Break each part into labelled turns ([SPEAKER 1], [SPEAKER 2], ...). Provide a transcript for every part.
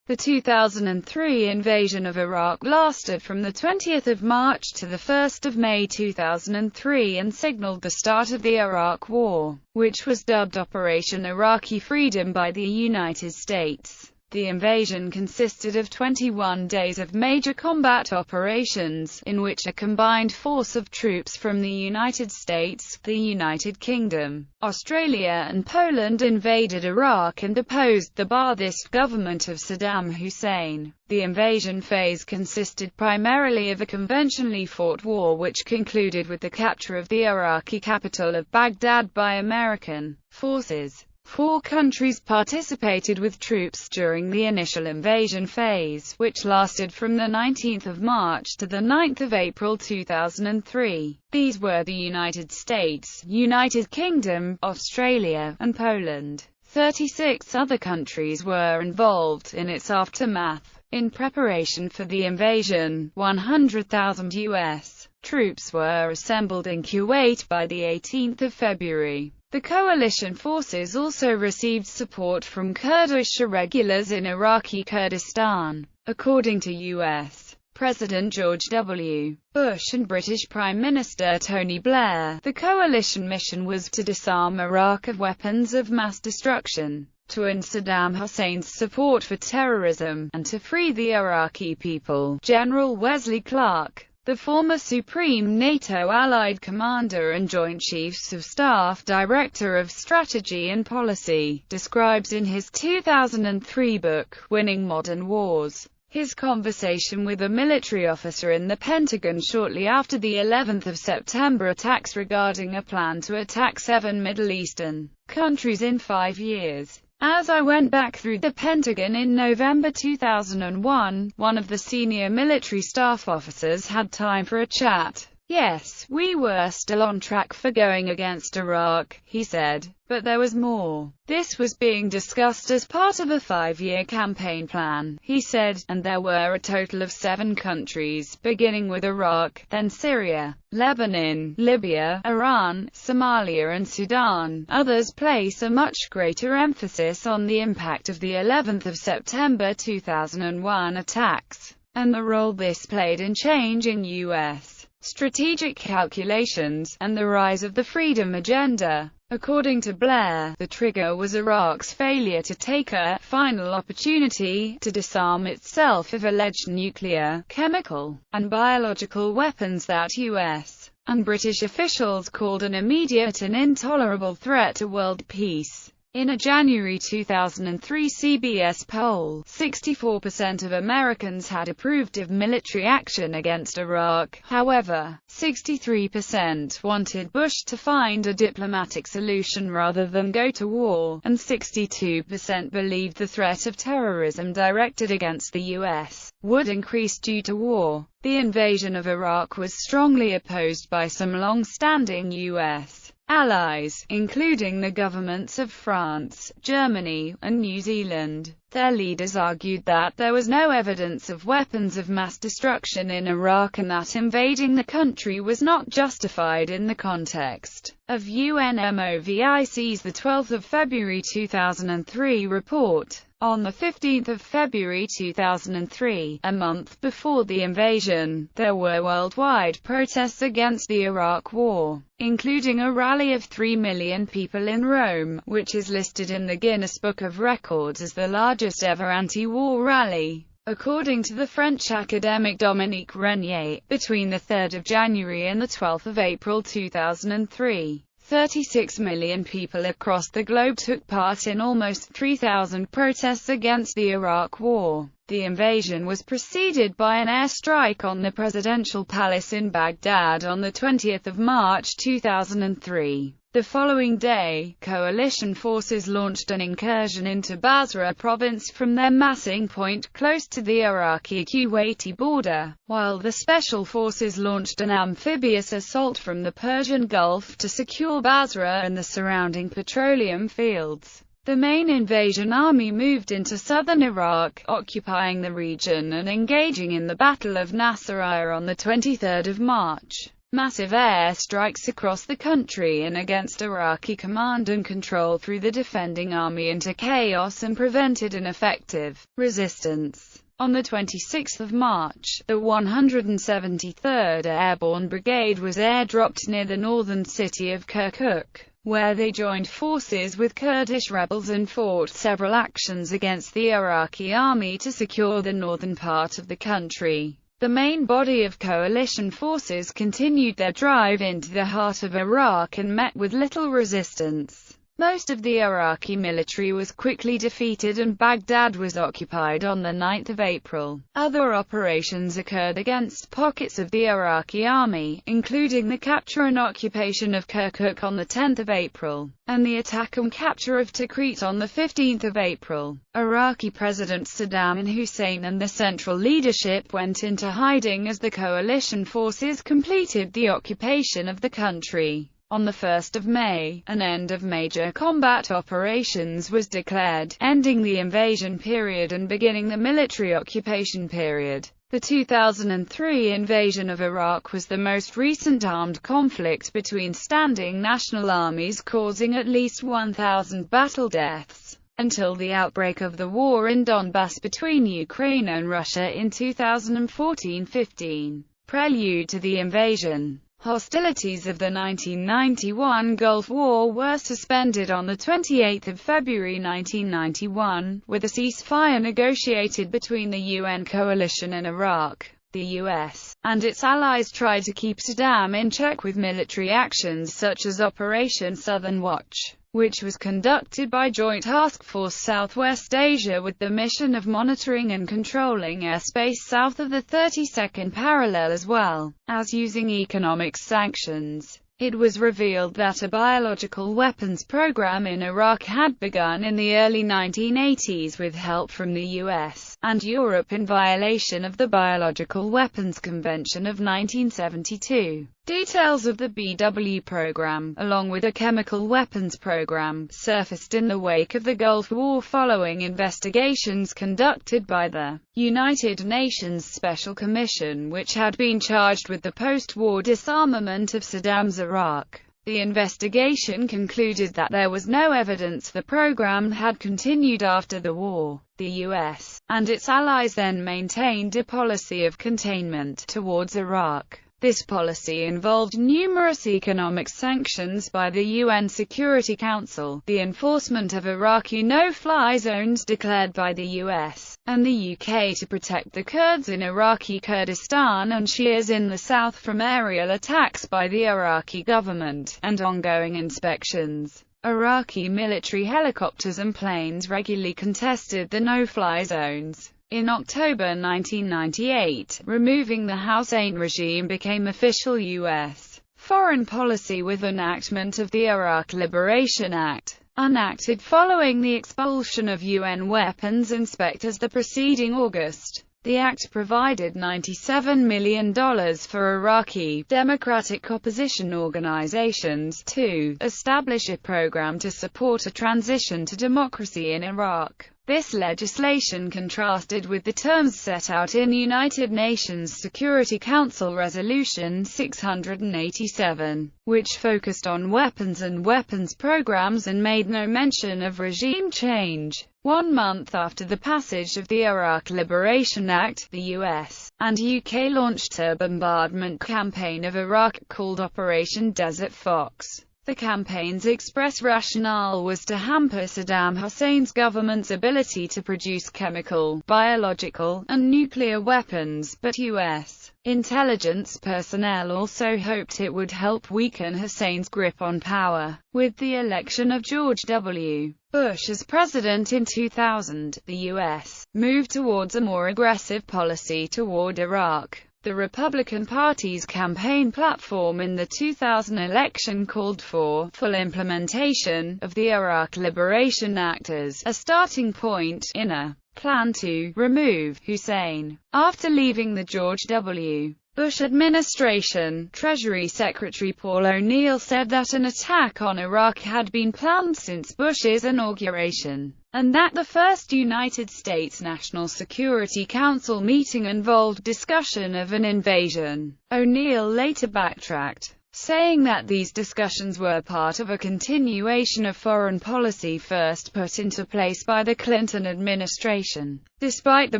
[SPEAKER 1] The 2003 invasion of Iraq lasted from the 20th of March to the 1st of May 2003 and signaled the start of the Iraq War, which was dubbed Operation Iraqi Freedom by the United States. The invasion consisted of 21 days of major combat operations, in which a combined force of troops from the United States, the United Kingdom, Australia and Poland invaded Iraq and opposed the Ba'athist government of Saddam Hussein. The invasion phase consisted primarily of a conventionally fought war which concluded with the capture of the Iraqi capital of Baghdad by American forces. 4 countries participated with troops during the initial invasion phase, which lasted from the 19th of March to the 9th of April 2003. These were the United States, United Kingdom, Australia, and Poland. 36 other countries were involved in its aftermath. In preparation for the invasion, 100,000 U.S. troops were assembled in Kuwait by the 18th of February. The coalition forces also received support from Kurdish irregulars in Iraqi Kurdistan. According to U.S. President George W. Bush and British Prime Minister Tony Blair, the coalition mission was to disarm Iraq of weapons of mass destruction, to end Saddam Hussein's support for terrorism, and to free the Iraqi people. General Wesley Clark, the former Supreme NATO Allied Commander and Joint Chiefs of Staff Director of Strategy and Policy, describes in his 2003 book, Winning Modern Wars, his conversation with a military officer in the Pentagon shortly after the 11th of September attacks regarding a plan to attack 7 Middle Eastern countries in 5 years. As I went back through the Pentagon in November 2001, one of the senior military staff officers had time for a chat. Yes, we were still on track for going against Iraq, he said, but there was more. This was being discussed as part of a 5-year campaign plan, he said, and there were a total of 7 countries, beginning with Iraq, then Syria, Lebanon, Libya, Iran, Somalia and Sudan. Others place a much greater emphasis on the impact of the 11th of September 2001 attacks, and the role this played in changing U.S. strategic calculations, and the rise of the freedom agenda. According to Blair, the trigger was Iraq's failure to take a final opportunity to disarm itself of alleged nuclear, chemical, and biological weapons that U.S. and British officials called an immediate and intolerable threat to world peace. In a January 2003 CBS poll, 64% of Americans had approved of military action against Iraq. However, 63% wanted Bush to find a diplomatic solution rather than go to war, and 62% believed the threat of terrorism directed against the U.S. would increase due to war. The invasion of Iraq was strongly opposed by some long-standing U.S. allies, including the governments of France, Germany, and New Zealand. Their leaders argued that there was no evidence of weapons of mass destruction in Iraq and that invading the country was not justified in the context of UNMOVIC's 12 February 2003 report. On 15 February 2003, a month before the invasion, there were worldwide protests against the Iraq War, including a rally of 3 million people in Rome, which is listed in the Guinness Book of Records as the largest ever anti-war rally. According to the French academic Dominique Renier, between 3 January and 12 April 2003, 36 million people across the globe took part in almost 3,000 protests against the Iraq War. The invasion was preceded by an airstrike on the presidential palace in Baghdad on 20 March 2003. The following day, coalition forces launched an incursion into Basra province from their massing point close to the Iraqi-Kuwaiti border, while the special forces launched an amphibious assault from the Persian Gulf to secure Basra and the surrounding petroleum fields. The main invasion army moved into southern Iraq, occupying the region and engaging in the Battle of Nasiriyah on 23 March. massive airstrikes across the country and against Iraqi command and control threw the defending army into chaos and prevented an effective resistance. On the 26th of March, the 173rd Airborne Brigade was airdropped near the northern city of Kirkuk, where they joined forces with Kurdish rebels and fought several actions against the Iraqi army to secure the northern part of the country. The main body of coalition forces continued their drive into the heart of Iraq and met with little resistance. Most of the Iraqi military was quickly defeated and Baghdad was occupied on the 9th of April. Other operations occurred against pockets of the Iraqi army, including the capture and occupation of Kirkuk on the 10th of April, and the attack and capture of Tikrit on the 15th of April. Iraqi President Saddam Hussein and the central leadership went into hiding as the coalition forces completed the occupation of the country. On the 1st of May, an end of major combat operations was declared, ending the invasion period and beginning the military occupation period. The 2003 invasion of Iraq was the most recent armed conflict between standing national armies, causing at least 1,000 battle deaths, until the outbreak of the war in Donbass between Ukraine and Russia in 2014-15. Prelude to the invasion. Hostilities of the 1991 Gulf War were suspended on 28 February 1991, with a ceasefire negotiated between the UN coalition and Iraq. The US and its allies tried to keep Saddam in check with military actions such as Operation Southern Watch, which was conducted by Joint Task Force Southwest Asia with the mission of monitoring and controlling airspace south of the 32nd parallel as well as using economic sanctions. It was revealed that a biological weapons program in Iraq had begun in the early 1980s with help from the US and Europe in violation of the Biological Weapons Convention of 1972. Details of the BW program, along with a chemical weapons program, surfaced in the wake of the Gulf War following investigations conducted by the United Nations Special Commission, which had been charged with the post-war disarmament of Saddam's Iraq. The investigation concluded that there was no evidence the program had continued after the war. The US and its allies then maintained a policy of containment towards Iraq. This policy involved numerous economic sanctions by the UN Security Council, the enforcement of Iraqi no-fly zones declared by the US and the UK to protect the Kurds in Iraqi Kurdistan and Shias in the south from aerial attacks by the Iraqi government, and ongoing inspections. Iraqi military helicopters and planes regularly contested the no-fly zones. In October 1998, removing the Hussein regime became official U.S. foreign policy with enactment of the Iraq Liberation Act, enacted following the expulsion of UN weapons inspectors the preceding August. The act provided $97 million for Iraqi democratic opposition organizations to establish a program to support a transition to democracy in Iraq. This legislation contrasted with the terms set out in United Nations Security Council Resolution 687, which focused on weapons and weapons programs and made no mention of regime change. 1 month after the passage of the Iraq Liberation Act, the US and UK launched a bombardment campaign of Iraq called Operation Desert Fox. The campaign's express rationale was to hamper Saddam Hussein's government's ability to produce chemical, biological, and nuclear weapons, but U.S. intelligence personnel also hoped it would help weaken Hussein's grip on power. With the election of George W. Bush as president in 2000, the U.S. moved towards a more aggressive policy toward Iraq. The Republican Party's campaign platform in the 2000 election called for full implementation of the Iraq Liberation Act as a starting point in a plan to remove Hussein. After leaving the George W. Bush administration, Treasury Secretary Paul O'Neill said that an attack on Iraq had been planned since Bush's inauguration, and that the first United States National Security Council meeting involved discussion of an invasion. O'Neill later backtracked, saying that these discussions were part of a continuation of foreign policy first put into place by the Clinton administration. Despite the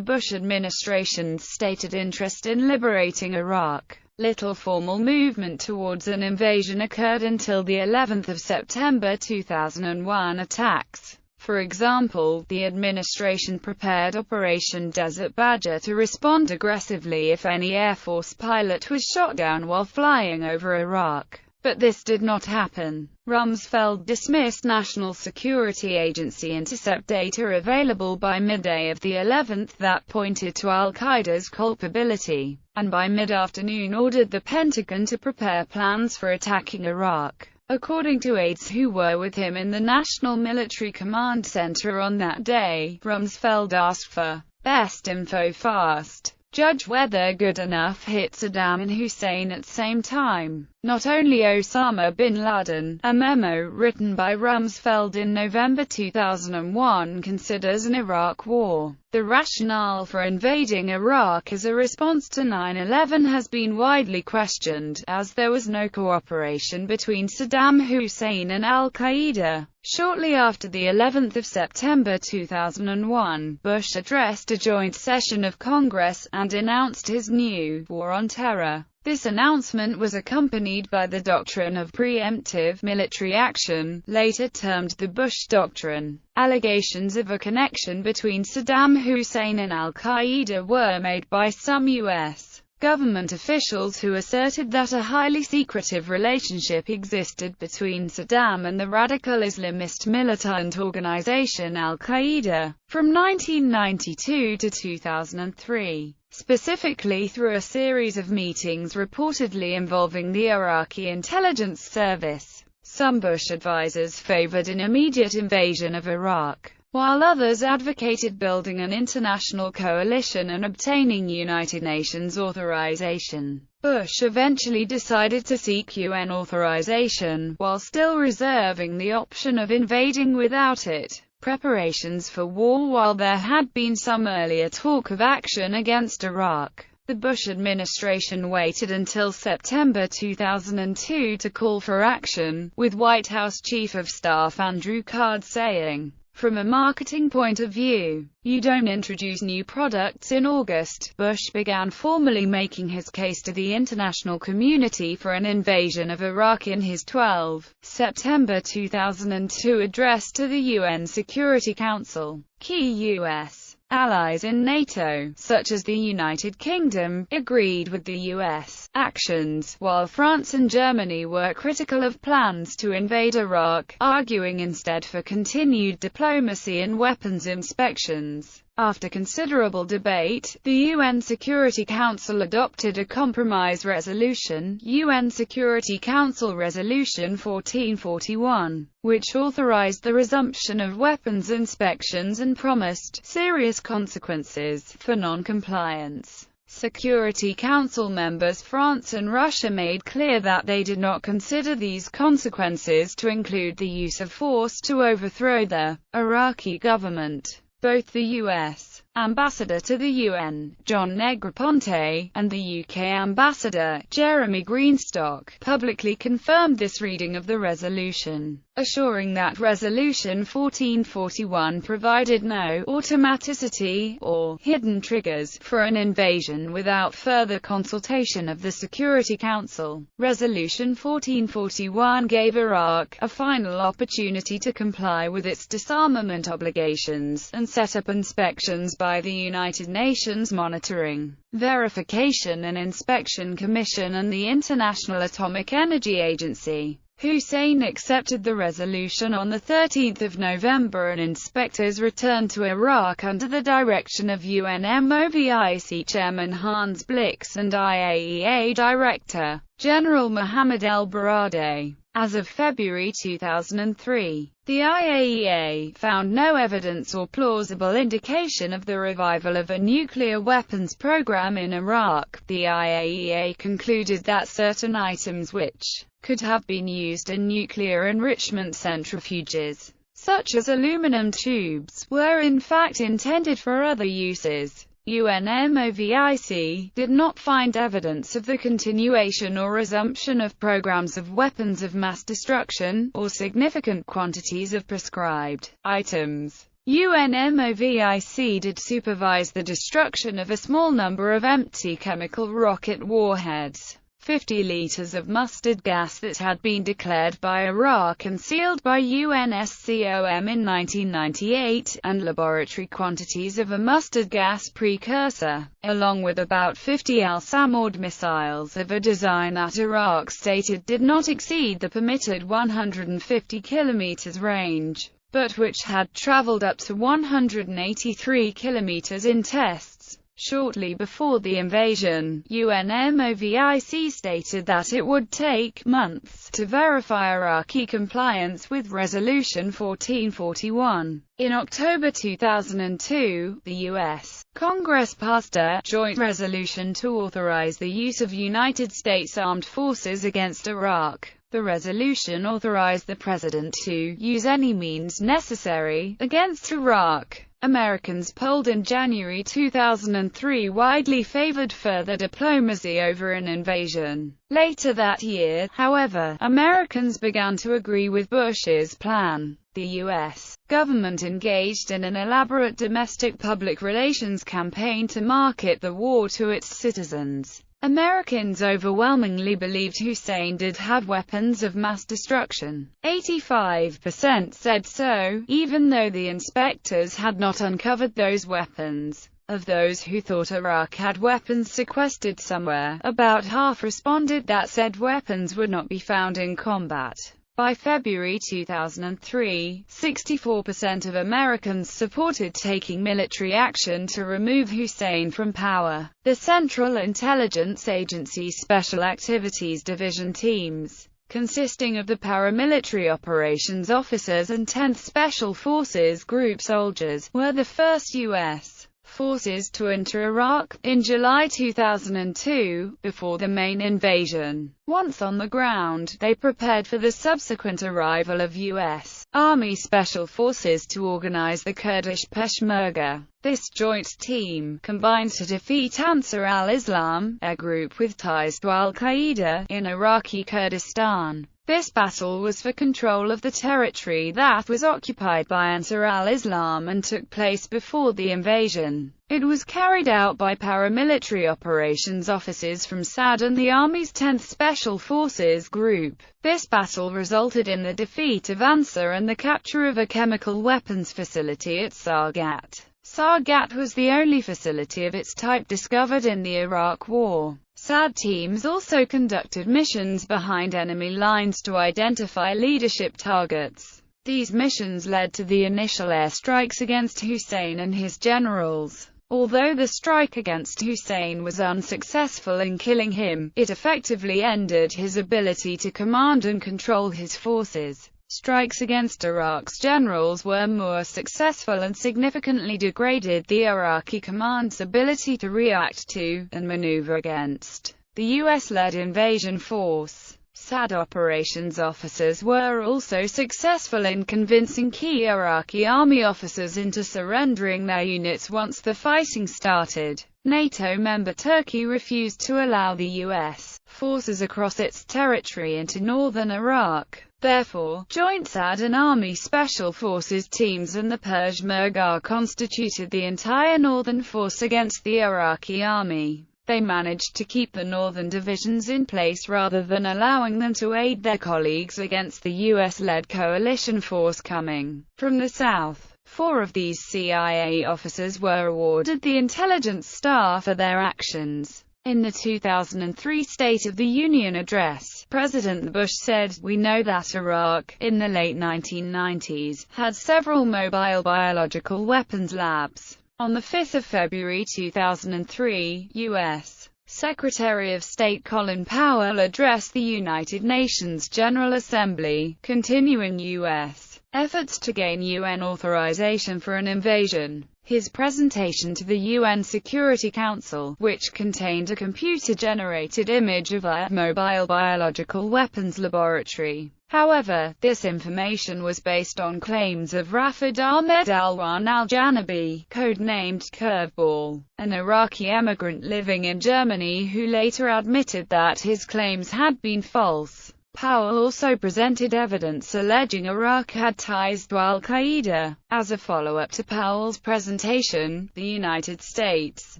[SPEAKER 1] Bush administration's stated interest in liberating Iraq, little formal movement towards an invasion occurred until the 11th of September 2001 attacks. For example, the administration prepared Operation Desert Badger to respond aggressively if any Air Force pilot was shot down while flying over Iraq. But this did not happen. Rumsfeld dismissed National Security Agency intercept data available by midday of the 11th that pointed to al-Qaeda's culpability, and by mid-afternoon ordered the Pentagon to prepare plans for attacking Iraq. According to aides who were with him in the National Military Command Center on that day, Rumsfeld asked for best info fast. Judge whether good enough hit Saddam and Hussein at same time, not only Osama bin Laden. A memo written by Rumsfeld in November 2001 considers an Iraq war. The rationale for invading Iraq as a response to 9/11 has been widely questioned, as there was no cooperation between Saddam Hussein and al-Qaeda. Shortly after the 11th of September 2001, Bush addressed a joint session of Congress and announced his new war on terror. This announcement was accompanied by the doctrine of preemptive military action, later termed the Bush Doctrine. Allegations of a connection between Saddam Hussein and al-Qaeda were made by some U.S. government officials who asserted that a highly secretive relationship existed between Saddam and the radical Islamist militant organization al-Qaeda, from 1992 to 2003. Specifically through a series of meetings reportedly involving the Iraqi intelligence service. Some Bush advisors favored an immediate invasion of Iraq, while others advocated building an international coalition and obtaining United Nations authorization. Bush eventually decided to seek UN authorization, while still reserving the option of invading without it. Preparations for war. While there had been some earlier talk of action against Iraq, the Bush administration waited until September 2002 to call for action, with White House Chief of Staff Andrew Card saying, "From a marketing point of view, you don't introduce new products in August." Bush began formally making his case to the international community for an invasion of Iraq in his 12 September 2002 address to the UN Security Council. Key U.S. allies in NATO, such as the United Kingdom, agreed with the U.S. actions, while France and Germany were critical of plans to invade Iraq, arguing instead for continued diplomacy and weapons inspections. After considerable debate, the UN Security Council adopted a compromise resolution, UN Security Council Resolution 1441, which authorized the resumption of weapons inspections and promised serious consequences for non-compliance. Security Council members France and Russia made clear that they did not consider these consequences to include the use of force to overthrow the Iraqi government. Both the U.S. ambassador to the UN, John Negroponte, and the UK ambassador, Jeremy Greenstock, publicly confirmed this reading of the resolution, assuring that Resolution 1441 provided no automaticity or hidden triggers for an invasion without further consultation of the Security Council. Resolution 1441 gave Iraq a final opportunity to comply with its disarmament obligations and set up inspections by the United Nations Monitoring, Verification and Inspection Commission and the International Atomic Energy Agency. Hussein accepted the resolution on 13 November and inspectors returned to Iraq under the direction of UNMOVIC Chairman Hans Blix and IAEA Director General Mohammed El-Baradei. As of February 2003, the IAEA found no evidence or plausible indication of the revival of a nuclear weapons program in Iraq. The IAEA concluded that certain items which could have been used in nuclear enrichment centrifuges, such as aluminum tubes, were in fact intended for other uses. UNMOVIC did not find evidence of the continuation or resumption of programs of weapons of mass destruction, or significant quantities of prescribed items. UNMOVIC did supervise the destruction of a small number of empty chemical rocket warheads. 50 liters of mustard gas that had been declared by Iraq and sealed by UNSCOM in 1998, and laboratory quantities of a mustard gas precursor, along with about 50 Al-Samad missiles of a design that Iraq stated did not exceed the permitted 150 km range, but which had traveled up to 183 km in tests. Shortly before the invasion, UNMOVIC stated that it would take months to verify Iraqi compliance with Resolution 1441. In October 2002, the U.S. Congress passed a joint resolution to authorize the use of United States armed forces against Iraq. The resolution authorized the president to use any means necessary against Iraq. Americans polled in January 2003 widely favored further diplomacy over an invasion. Later that year, however, Americans began to agree with Bush's plan. The U.S. government engaged in an elaborate domestic public relations campaign to market the war to its citizens. Americans overwhelmingly believed Hussein did have weapons of mass destruction. 85% said so, even though the inspectors had not uncovered those weapons. Of those who thought Iraq had weapons sequestered somewhere, about half responded that said weapons would not be found in combat. By February 2003, 64% of Americans supported taking military action to remove Hussein from power. The Central Intelligence Agency Special Activities Division teams, consisting of the paramilitary operations officers and 10th Special Forces Group soldiers, were the first U.S. forces to enter Iraq in July 2002, before the main invasion. Once on the ground, they prepared for the subsequent arrival of U.S. Army Special Forces to organize the Kurdish Peshmerga. This joint team combined to defeat Ansar al-Islam, a group with ties to al-Qaeda, in Iraqi Kurdistan. This battle was for control of the territory that was occupied by Ansar al-Islam and took place before the invasion. It was carried out by paramilitary operations officers from SAD and the Army's 10th Special Forces Group. This battle resulted in the defeat of Ansar and the capture of a chemical weapons facility at Sargat. Sargat was the only facility of its type discovered in the Iraq War. SAD teams also conducted missions behind enemy lines to identify leadership targets. These missions led to the initial airstrikes against Hussein and his generals. Although the strike against Hussein was unsuccessful in killing him, it effectively ended his ability to command and control his forces. Strikes against Iraq's generals were more successful and significantly degraded the Iraqi command's ability to react to, and maneuver against, the US-led invasion force. SAD operations officers were also successful in convincing key Iraqi army officers into surrendering their units once the fighting started. NATO member Turkey refused to allow the US forces across its territory into northern Iraq. Therefore, joint SAD and Army Special Forces teams and the Peshmerga constituted the entire northern force against the Iraqi army. They managed to keep the northern divisions in place rather than allowing them to aid their colleagues against the US-led coalition force coming from the south. 4 of these CIA officers were awarded the Intelligence Star for their actions. In the 2003 State of the Union address, President Bush said, "We know that Iraq, in the late 1990s, had several mobile biological weapons labs." On 5 February 2003, U.S. Secretary of State Colin Powell addressed the United Nations General Assembly, continuing U.S. efforts to gain UN authorization for an invasion. His presentation to the UN Security Council, which contained a computer-generated image of a mobile biological weapons laboratory. However, this information was based on claims of Rafid Ahmed Alwan al-Janabi, codenamed Curveball, an Iraqi emigrant living in Germany who later admitted that his claims had been false. Powell also presented evidence alleging Iraq had ties to al-Qaeda. As a follow-up to Powell's presentation, the United States,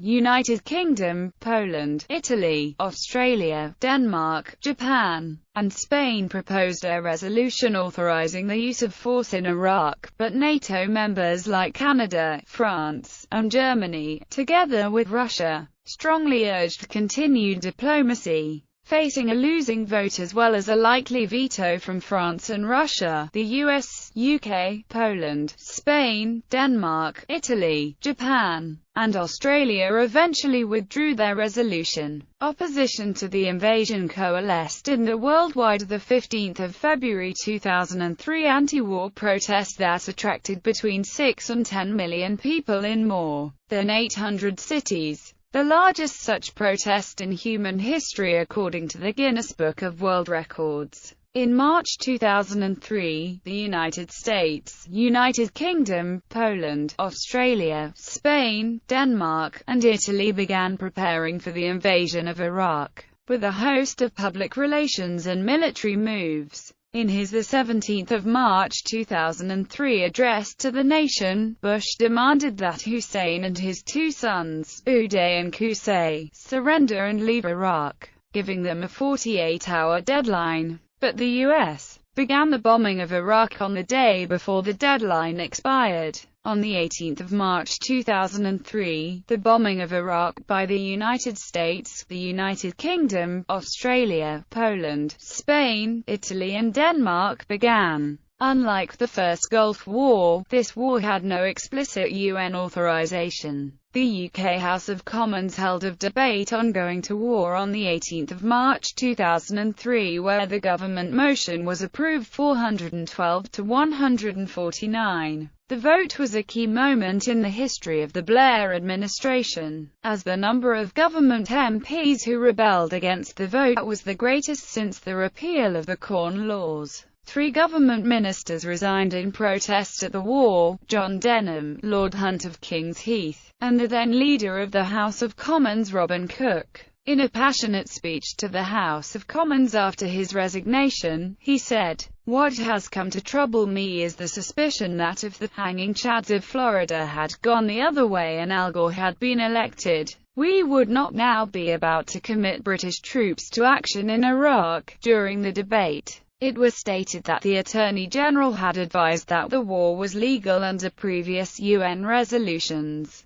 [SPEAKER 1] United Kingdom, Poland, Italy, Australia, Denmark, Japan, and Spain proposed a resolution authorizing the use of force in Iraq, but NATO members like Canada, France, and Germany, together with Russia, strongly urged continued diplomacy. Facing a losing vote as well as a likely veto from France and Russia, the US, UK, Poland, Spain, Denmark, Italy, Japan, and Australia eventually withdrew their resolution. Opposition to the invasion coalesced in the worldwide 15 February 2003 anti-war protest that attracted between 6 and 10 million people in more than 800 cities. The largest such protest in human history according to the Guinness Book of World Records. In March 2003, the United States, United Kingdom, Poland, Australia, Spain, Denmark, and Italy began preparing for the invasion of Iraq, with a host of public relations and military moves. In his 17 March 2003 address to the nation, Bush demanded that Hussein and his two sons, Uday and Qusay, surrender and leave Iraq, giving them a 48-hour deadline. But the U.S. began the bombing of Iraq on the day before the deadline expired. On the 18th of March 2003, the bombing of Iraq by the United States, the United Kingdom, Australia, Poland, Spain, Italy and Denmark began. Unlike the First Gulf War, this war had no explicit UN authorization. The UK House of Commons held a debate on going to war on the 18th of March 2003 where the government motion was approved 412 to 149. The vote was a key moment in the history of the Blair administration, as the number of government MPs who rebelled against the vote was the greatest since the repeal of the Corn Laws. 3 government ministers resigned in protest at the war: John Denham, Lord Hunt of King's Heath, and the then leader of the House of Commons Robin Cook. In a passionate speech to the House of Commons after his resignation, he said, "What has come to trouble me is the suspicion that if the hanging chads of Florida had gone the other way and Al Gore had been elected, we would not now be about to commit British troops to action in Iraq." During the debate, it was stated that the Attorney General had advised that the war was legal under previous UN resolutions.